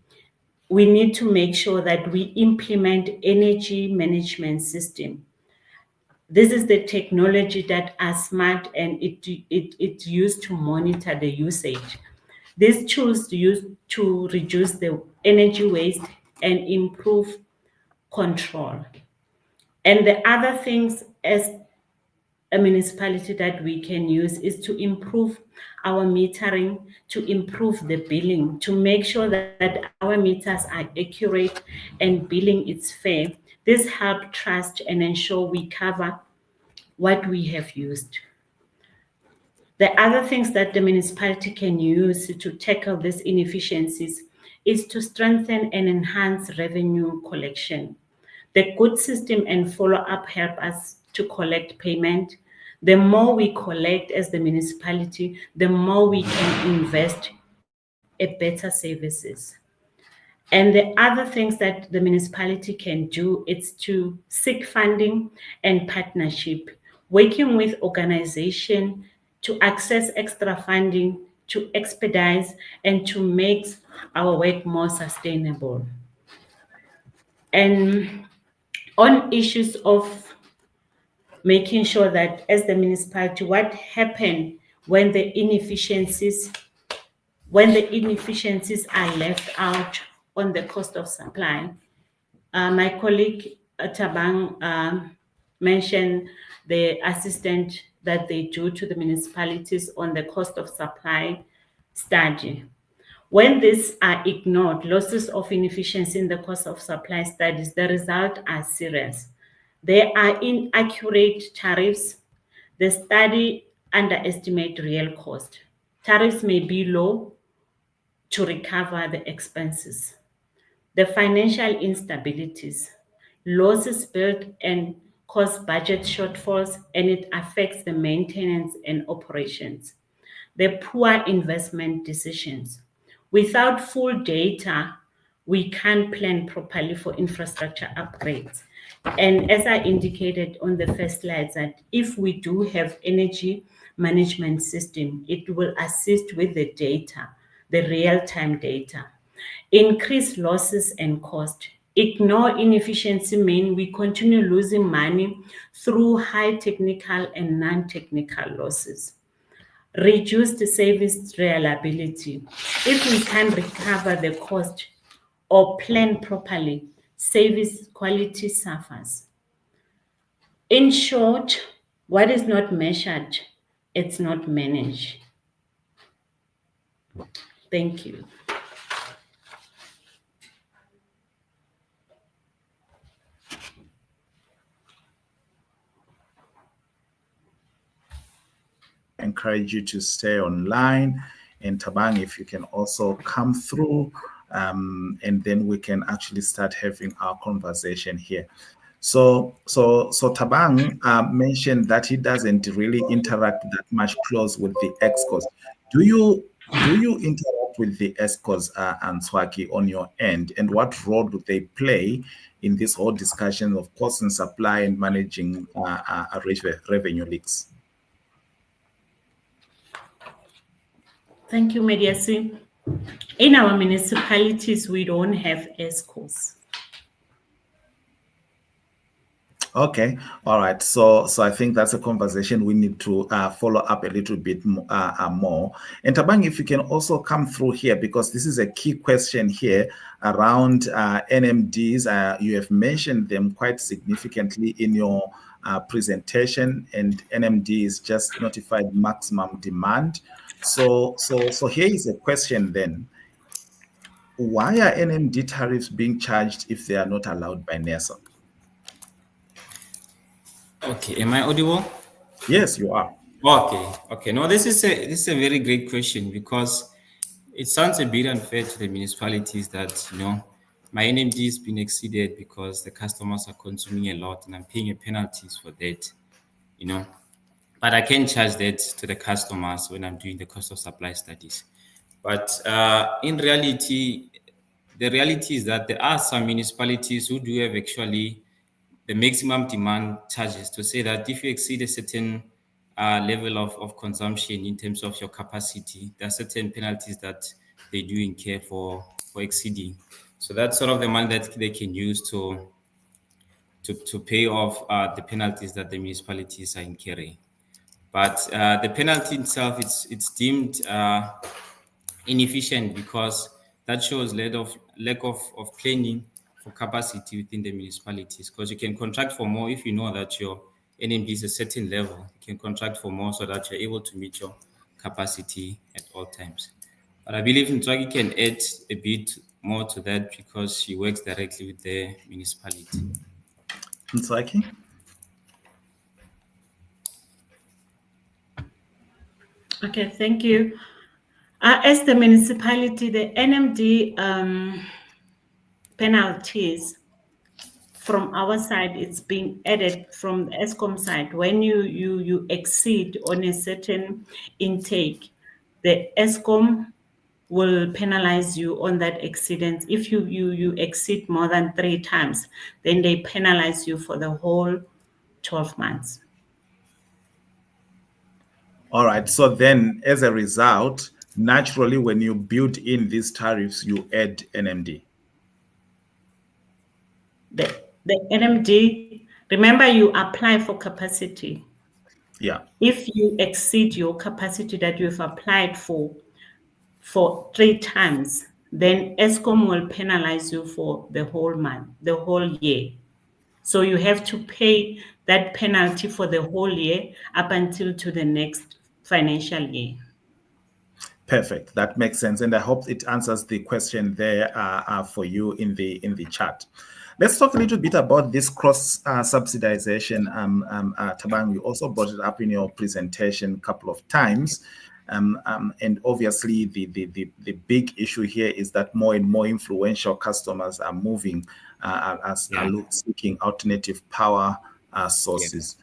we need to make sure that we implement energy management system. This is the technology that are smart and it's used to monitor the usage. These tools used to reduce the energy waste and improve control. And the other things as a municipality that we can use is to improve our metering, to improve the billing, to make sure that our meters are accurate and billing is fair. This helps trust and ensure we cover what we have used. The other things that the municipality can use to tackle these inefficiencies is to strengthen and enhance revenue collection. The good system and follow-up help us to collect payment. The more we collect as the municipality, the more we can invest in better services. And the other things that the municipality can do is to seek funding and partnership, working with organizations to access extra funding, to expedite and to make our work more sustainable. And on issues of making sure that as the municipality, what happened when the inefficiencies are left out on the cost of supply. My colleague Thabang mentioned the assistance that they do to the municipalities on the cost of supply study. When these are ignored, losses of inefficiency in the cost of supply studies, the result are serious. There are inaccurate tariffs. The study underestimate real cost. Tariffs may be low to recover the expenses. The financial instabilities, losses built and cause budget shortfalls, and it affects the maintenance and operations. The poor investment decisions. Without full data, we can't plan properly for infrastructure upgrades. And as I indicated on the first slide, that if we do have energy management system, it will assist with the data, the real-time data. Increase losses and cost. Ignore inefficiency mean we continue losing money through high technical and non-technical losses. Reduce the service reliability. If we can recover the cost or plan properly, service quality suffers. In short, what is not measured, it's not managed. Thank you. Encourage you to stay online, and Thabang, if you can also come through, and then we can actually start having our conversation here. So Thabang mentioned that he doesn't really interact that much close with the ExCos. Do you interact with the ExCos, Ntswaki, on your end, and what role do they play in this whole discussion of cost and supply and managing revenue leaks? Thank you, Mediacy. In our municipalities, we don't have ExCos. Okay, all right. So I think that's a conversation we need to follow up a little bit more. And Thabang, if you can also come through here, because this is a key question here around NMDs. You have mentioned them quite significantly in your presentation, and NMD is just notified maximum demand. So here is a question then. Why are NMD tariffs being charged if they are not allowed by NERSA? Okay, am I audible? Yes, you are. Okay. No, this is a very great question, because it sounds a bit unfair to the municipalities that, my NMD has been exceeded because the customers are consuming a lot and I'm paying penalties for that, But I can charge that to the customers when I'm doing the cost of supply studies. But in reality, the reality is that there are some municipalities who do have actually the maximum demand charges, to say that if you exceed a certain level of consumption in terms of your capacity, there are certain penalties that they do incur for exceeding. So that's sort of the money that they can use to pay off the penalties that the municipalities are incurring. But the penalty itself, it's deemed inefficient, because that shows lack of planning for capacity within the municipalities. Because you can contract for more if you know that your NMD is a certain level. You can contract for more so that you're able to meet your capacity at all times. But I believe Ntswaki can add a bit more to that because she works directly with the municipality. Ntswaki? Okay, thank you. As the municipality, the NMD penalties from our side, it's being added from the ESCOM side. When you exceed on a certain intake, the ESCOM will penalize you on that exceedance. If you exceed more than 3 times, then they penalize you for the whole 12 months. All right. So then, as a result, naturally, when you build in these tariffs, you add NMD. The NMD, remember you apply for capacity. Yeah. If you exceed your capacity that you've applied for 3 times, then ESCOM will penalize you for the whole month, the whole year. So you have to pay that penalty for the whole year up until to the next financial year. Perfect. That makes sense, and I hope it answers the question there for you in the chat. Let's talk a little bit about this cross subsidization. Thabang, you also brought it up in your presentation a couple of times. And obviously, the big issue here is that more and more influential customers are moving are seeking alternative power sources.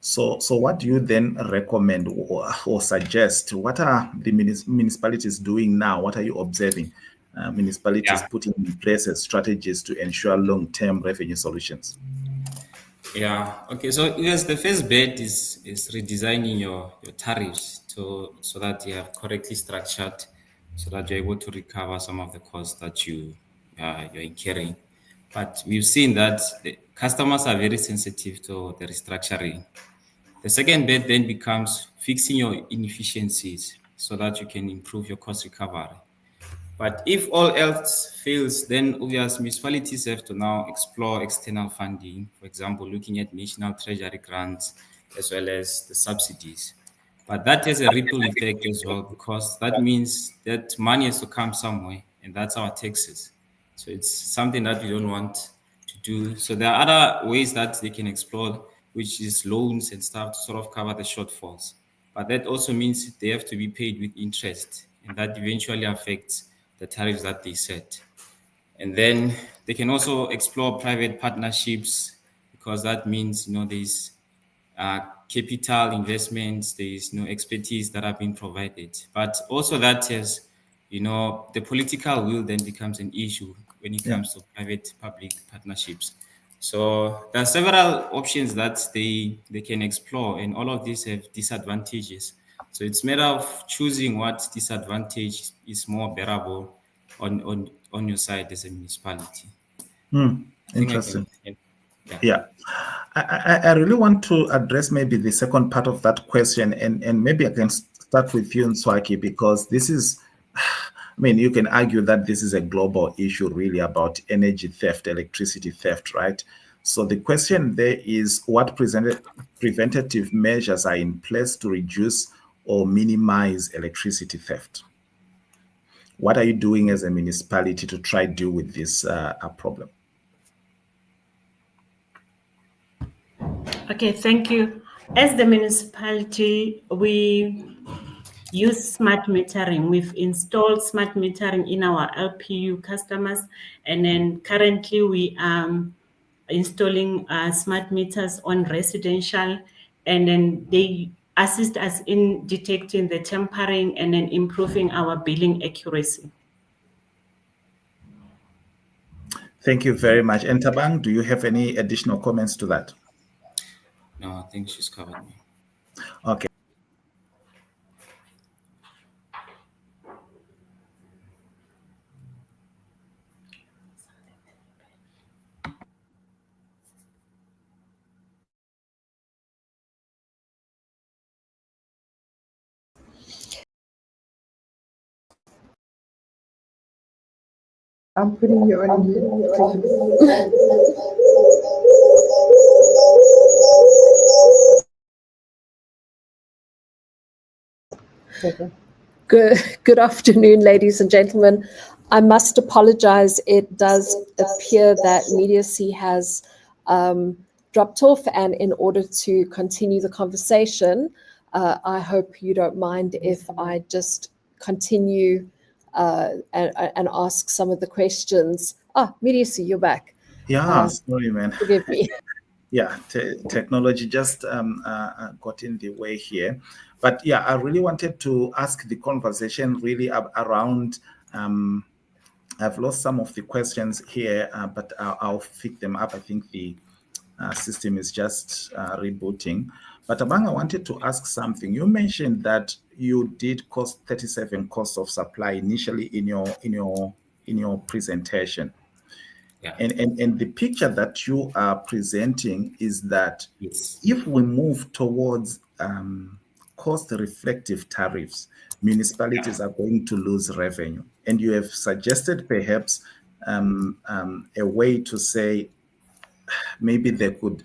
So what do you then recommend or suggest? What are the municipalities doing now? What are you observing municipalities putting in place as strategies to ensure long-term revenue solutions? Yeah. Okay. So yes, the first bet is redesigning your tariffs so that you have correctly structured, so that you're able to recover some of the costs that you're incurring. But we've seen that the customers are very sensitive to the restructuring. The second bet then becomes fixing your inefficiencies so that you can improve your cost recovery. But if all else fails, then obviously municipalities have to now explore external funding, for example, looking at national treasury grants as well as the subsidies. But that has a ripple effect as well, because that means that money has to come somewhere, and that's our taxes. So it's something that we don't want to do. So there are other ways that they can explore, which is loans and stuff to sort of cover the shortfalls. But that also means they have to be paid with interest, and that eventually affects the tariffs that they set. And then they can also explore private partnerships, because that means, there's capital investments, there's expertise that have been provided. But also that is, the political will then becomes an issue when it comes to private-public partnerships. So there are several options that they can explore, and all of these have disadvantages. So it's a matter of choosing what disadvantage is more bearable on your side as a municipality. Interesting. I really want to address maybe the second part of that question, and maybe I can start with you, Ntswaki, because this is, you can argue that this is a global issue really about energy theft, electricity theft, right? So the question there is, what preventative measures are in place to reduce or minimize electricity theft? What are you doing as a municipality to try to deal with this problem? Okay, thank you. As the municipality, we use smart metering. We've installed smart metering in our LPU customers, and then currently we are installing smart meters on residential, and then they assist us in detecting the tampering and then improving our billing accuracy. Thank you very much. And Thabang, do you have any additional comments to that? No, I think she's covered me. Okay. I'm putting you on mute. Good afternoon, ladies and gentlemen. I must apologize. It does appear that Mediacy has dropped off, and in order to continue the conversation, I hope you don't mind if I just continue and ask some of the questions. Mediacy, you're back. Yeah, sorry, man. Forgive me. Yeah, technology just got in the way here. But yeah, I really wanted to ask the conversation really around, I've lost some of the questions here, but I'll pick them up. I think the system is just rebooting. But Thabang, I wanted to ask something. You mentioned that you did cost 37 costs of supply initially in your presentation. Yeah. And the picture that you are presenting is that Yes. if we move towards cost reflective tariffs, municipalities are going to lose revenue. And you have suggested perhaps a way to say maybe they could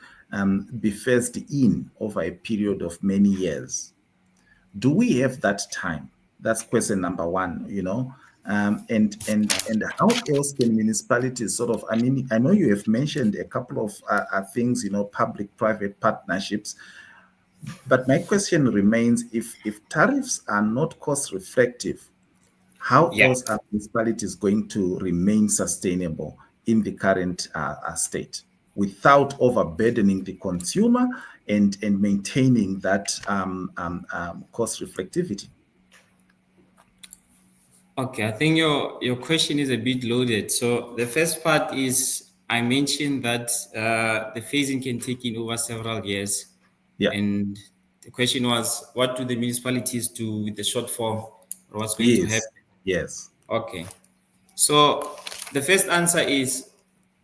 be phased in over a period of many years. Do we have that time? That's question number one, and how else can municipalities sort of, I mean, I know you have mentioned a couple of things, public-private partnerships, but my question remains, if tariffs are not cost reflective, how else are municipalities going to remain sustainable in the current state without overburdening the consumer and maintaining that cost reflectivity? Okay, I think your question is a bit loaded. So the first part is I mentioned that the phasing can take in over several years. Yeah. And the question was, what do the municipalities do with the shortfall, or what's going to happen? Yes. Okay. So the first answer is,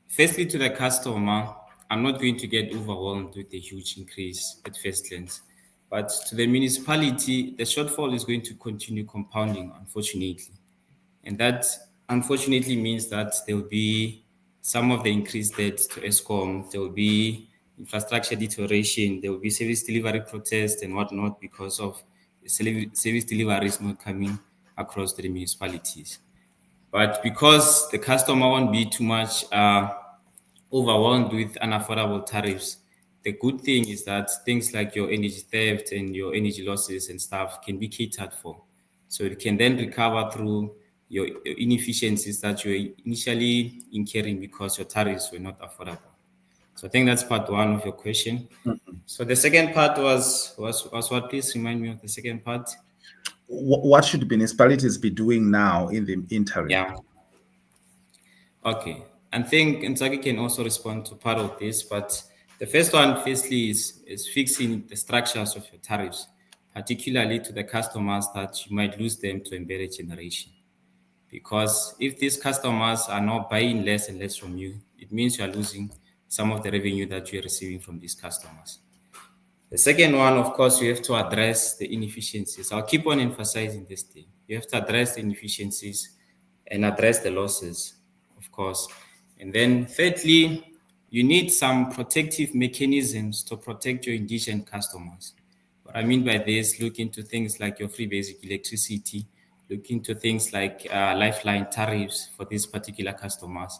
firstly, to the customer, I'm not going to get overwhelmed with a huge increase at first glance. But to the municipality, the shortfall is going to continue compounding, unfortunately. And that unfortunately means that there will be some of the increased debt to ESCOM, there will be infrastructure deterioration, there will be service delivery protests and whatnot because of service deliveries not coming across to the municipalities. But because the customer won't be too much overwhelmed with unaffordable tariffs, the good thing is that things like your energy theft and your energy losses and stuff can be catered for. So you can then recover through your inefficiencies that you were initially incurring because your tariffs were not affordable. So I think that's part one of your question. Mm-hmm. So the second part was what? Please remind me of the second part. What should municipalities be doing now in the interim? Yeah. Okay. I think Ntswaki can also respond to part of this, but the first one, firstly, is fixing the structures of your tariffs, particularly to the customers that you might lose them to embedded generation. Because if these customers are not buying less and less from you, it means you are losing some of the revenue that you're receiving from these customers. The second one, of course, you have to address the inefficiencies. I'll keep on emphasizing this thing. You have to address the inefficiencies and address the losses, of course. And then thirdly, you need some protective mechanisms to protect your indigent customers. What I mean by this, look into things like your free basic electricity, look into things like lifeline tariffs for these particular customers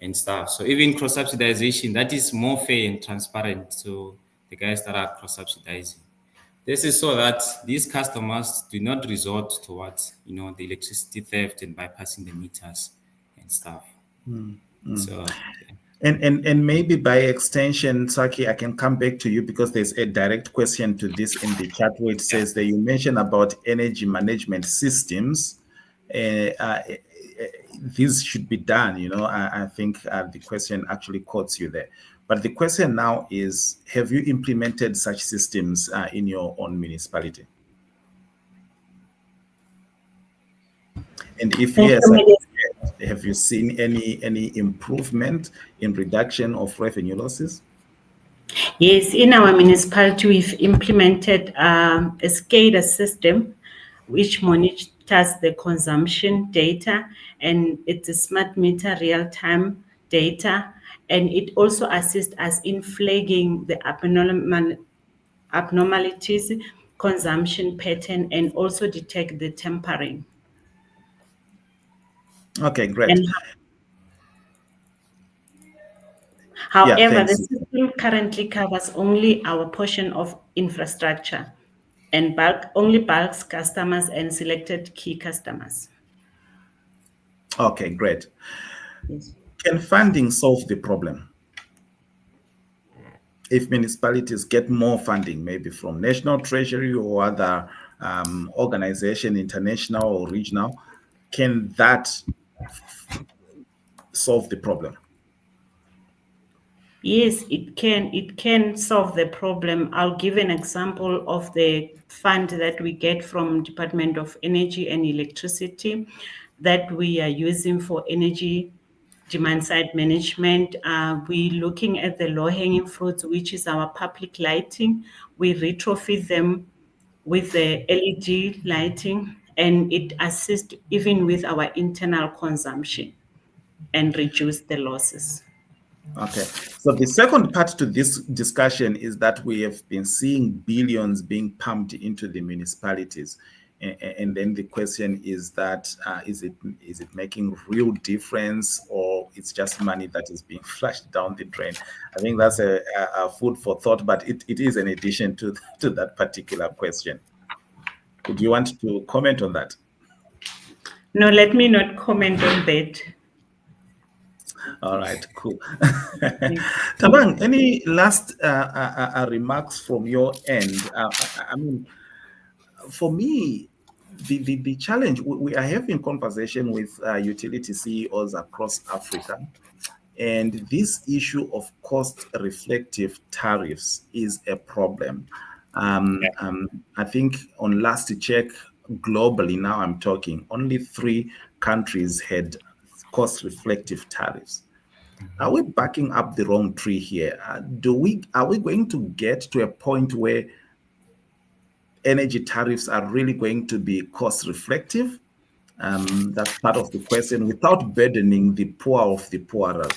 and stuff. So even cross-subsidization, that is more fair and transparent to the guys that are cross-subsidizing. This is so that these customers do not resort towards, the electricity theft and bypassing the meters and stuff. Mm-hmm. So, and maybe by extension, Ntswaki, I can come back to you because there's a direct question to this in the chat where it says that you mentioned about energy management systems. These should be done, I think the question actually quotes you there. But the question now is, have you implemented such systems in your own municipality? And if yes, have you seen any improvement in reduction of revenue losses? Yes, in our municipality, we've implemented a SCADA system which monitors the consumption data, and it's a smart meter real-time data, and it also assists us in flagging the abnormalities consumption pattern and also detect the tampering. Okay, great. And however, the thanks. system currently covers only our portion of infrastructure and only bulk customers and selected key customers. Okay, great. Yes. Can funding solve the problem? If municipalities get more funding, maybe from National Treasury or other organization, international or regional, can that solve the problem? Yes, it can. It can solve the problem. I'll give an example of the fund that we get from Department of Energy and Electricity that we are using for energy demand side management. We're looking at the low-hanging fruits, which is our public lighting. We retrofit them with the LED lighting, and it assists even with our internal consumption and reduce the losses. Okay, so the second part to this discussion is that we have been seeing billions being pumped into the municipalities. And then the question is that is it making real difference, or it's just money that is being flushed down the drain? I think that's a food for thought, but it is an addition to that particular question. Would you want to comment on that? No, let me not comment on that. All right, cool. Thabang, any last remarks from your end? I mean, for me, the challenge, we are having conversation with utility CEOs across Africa, and this issue of cost reflective tariffs is a problem. I think on last check globally, now I'm talking, only 3 countries had cost reflective tariffs. Are we backing up the wrong tree here? Are we going to get to a point where energy tariffs are really going to be cost reflective? That's part of the question, without burdening the poor of the poorer.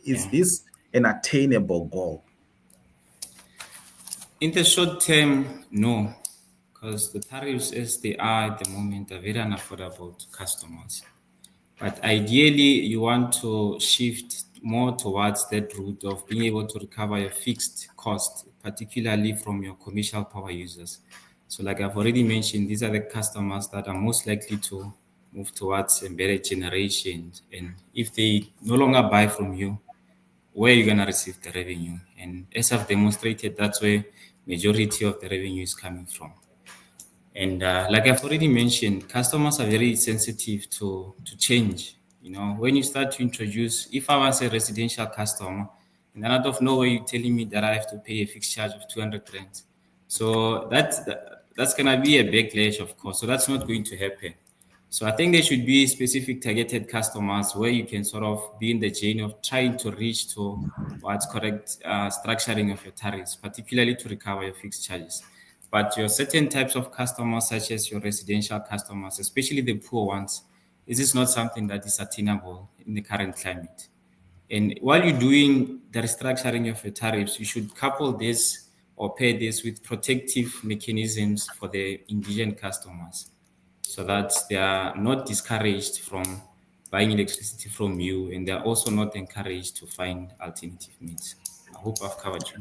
Is this an attainable goal? In the short term, no, because the tariffs as they are at the moment are very unaffordable to customers. But ideally, you want to shift more towards that route of being able to recover your fixed cost, particularly from your commercial power users. So like I've already mentioned, these are the customers that are most likely to move towards embedded generation. And if they no longer buy from you, where are you going to receive the revenue? And as I've demonstrated, that's where majority of the revenue is coming from. And like I've already mentioned, customers are very sensitive to change. When you start to introduce, if I was a residential customer, and then out of nowhere you're telling me that I have to pay a fixed charge of 200 rand. So that's going to be a backlash, of course. So that's not going to happen. So I think there should be specific targeted customers where you can sort of be in the journey of trying to reach to what's correct structuring of your tariffs, particularly to recover your fixed charges. But your certain types of customers, such as your residential customers, especially the poor ones, this is not something that is attainable in the current climate. And while you're doing the restructuring of your tariffs, you should couple this or pair this with protective mechanisms for the indigent customers, so that they are not discouraged from buying electricity from you, and they're also not encouraged to find alternative means. I hope I've covered you.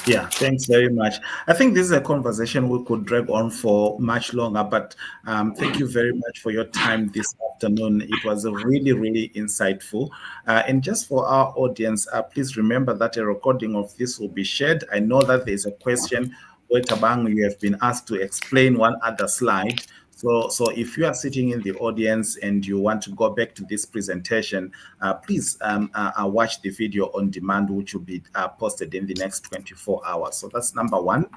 Yeah, thanks very much. I think this is a conversation we could drag on for much longer, but thank you very much for your time this afternoon. It was really, really insightful. And just for our audience, please remember that a recording of this will be shared. I know that there's a question where Thabang, you have been asked to explain one other slide. So if you are sitting in the audience and you want to go back to this presentation, please watch the video on demand, which will be posted in the next 24 hours. So that's number one.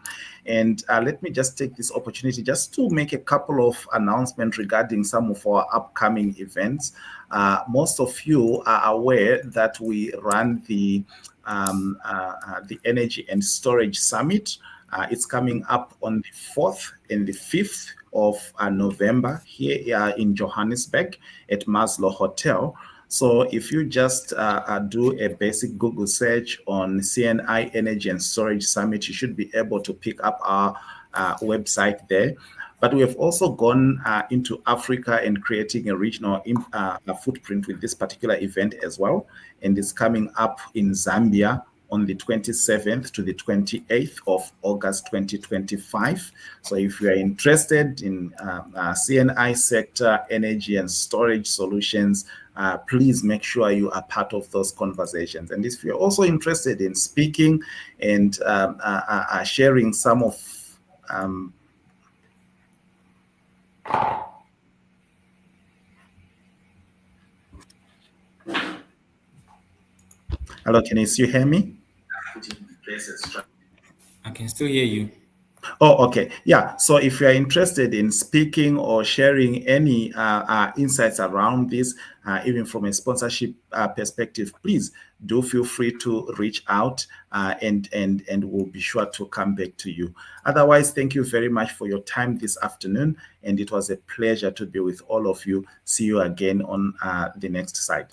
And let me just take this opportunity just to make a couple of announcements regarding some of our upcoming events. Most of you are aware that we run the Energy and Storage Summit. It's coming up on the 4th and the 5th of November here in Johannesburg at Maslow Hotel. So if you just do a basic Google search on CNI Energy and Storage Summit, you should be able to pick up our website there. But we have also gone into Africa and creating a regional footprint with this particular event as well. And it's coming up in Zambia on the 27th to the 28th of August 2025. So if you are interested in CNI sector, energy and storage solutions, please make sure you are part of those conversations. And if you're also interested in speaking and sharing some of hello, can you still hear me? I can still hear you. Oh, okay. Yeah. So if you're interested in speaking or sharing any insights around this, even from a sponsorship perspective, please do feel free to reach out and we'll be sure to come back to you. Otherwise, thank you very much for your time this afternoon. And it was a pleasure to be with all of you. See you again on the next slide.